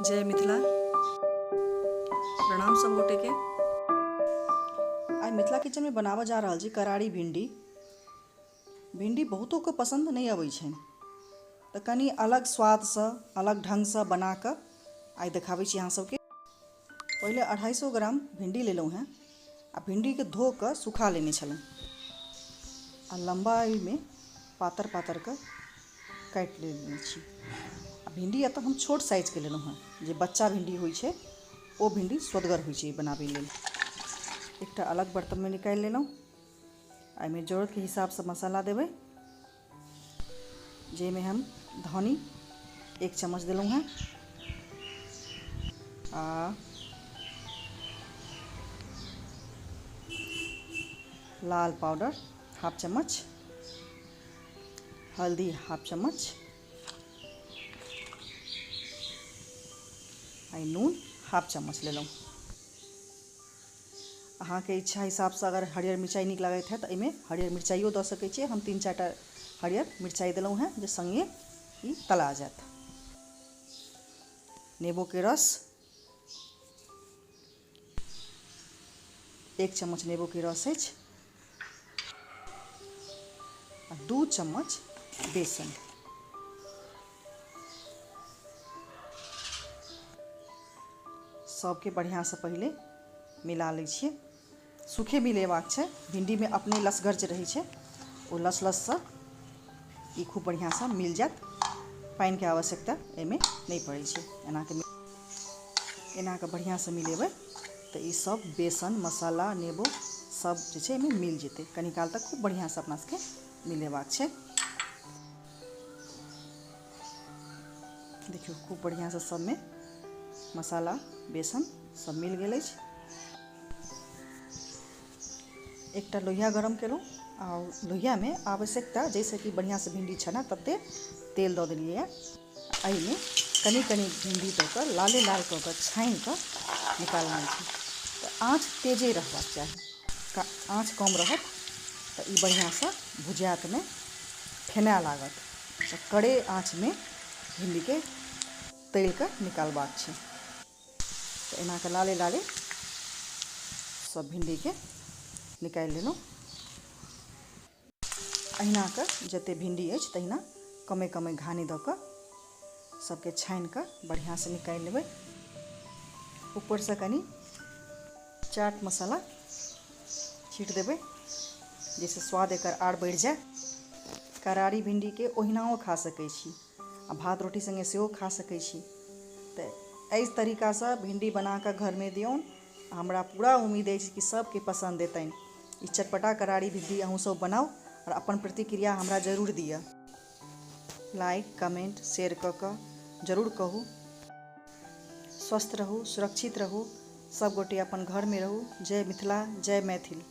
जय मिथिला। प्रणाम सब गोटे के। आई मिथिला किचन में बनावा जा रहा जी करारी भिंडी। भिंडी बहुतों को पसंद नहीं अबै छनि, तो कनी अलग स्वाद से अलग ढंग से बना कर आई देखाबै छी अहाँ सबके। पहले 250 ग्राम भिंडी लेलहुँ हैं आ भिंडी के धो कर सुखा लेने छलहुँ आ लंबाई में पातर पातर के काटि लेने छी। भिंडी एतऽ हम छोट साइज के लेलहुँ हैं, जे बच्चा भिंडी होइ छै ओ भिंडी स्वदगर होइ छै बनाबै लेल। एकटा अलग बर्तन में निकालि लेलहुँ। एहिमे जरूरत के हिसाब से मसाला देबै, जेमे हम धनी 1 चम्मच देलहुँ हैं आ लाल पाउडर 1/2 चम्मच, हल्दी 1/2 चम्मच, नून 1/2 चम्मच लेलहुँ। अहाँ के इच्छा हिसाब से अगर हरियर मिरचाई नीक लागत है तो एहिमे हरियर मिरचाइयो दऽ सकै छियै। हम 3-4 टा हरियर मिरचाई देलहुँ हैं जे संगे ई तला जायत। नेबो के रस 1 चम्मच नेबो के रस अछि आ 2 चम्मच बेसन। सबके बढ़िया से पहले मिला लै छियै। सूखे मिलेबाक छै, भिंडी में अपने लसगर जे रहै छै ओ लस लस से ई खूब बढ़िया से मिल जायत। पानि के आवश्यकता एहिमे नहीं पड़ै छै। एना के बढ़िया से मिलेबै तो ई सब बेसन मसाला नेबो सब जे छै एहिमे मिल जेतै। कनी काल तक खूब बढ़िया से अपना सबके मिलेबाक छै। देखियो खूब बढ़िया से सब में मसाला बेसन सब मिल गेल अछि। एकटा लोहिया गरम केलहुँ आ लोहिया में आवश्यकता जैसे कि बढ़िया से भिंडी छना तते तेल दऽ देलियै है। एहिमे कनी कनी भिंडी दऽ कऽ लाले लाल कऽ कऽ छानि कऽ निकालना छै। तो आँच तेजे रहबाक चाही, आँच कम रहत तो ई बढ़िया से भुजात में फेना लागत। तो कड़े आँच में भिंडी के तैल कऽ निकालबाक छै। तो एना के लाले लाले सब भिंडी के निकालि लेलहुँ। अहिना के जते भिंडी अछि तहिना कमे कमे घानी दऽ कऽ सबके छानि कऽ बढ़िया से निकालि लेबै। ऊपर से कनी चाट मसाला छीट देबै जैसे स्वाद एकर आर बढ़ि जाए। करारी भिंडी के ओहिनाओ खा सकै छी आ भात रोटी संगे सेहो खा सकै छी। तो एहि तरीका से भिंडी बना कऽ घर में दियौन। हमरा पूरा उम्मीद अछि कि सबके पसंद एतनि। ई चटपटा करारी भिंडी अहूँ सब बनाउ और अपन प्रतिक्रिया हमरा जरूर दिअ। लाइक कमेंट शेयर कऽ कऽ जरूर कहू। स्वस्थ रहू, सुरक्षित रहू, सब गोटे अपन घर में रहू। जय मिथिला, जय मैथिल।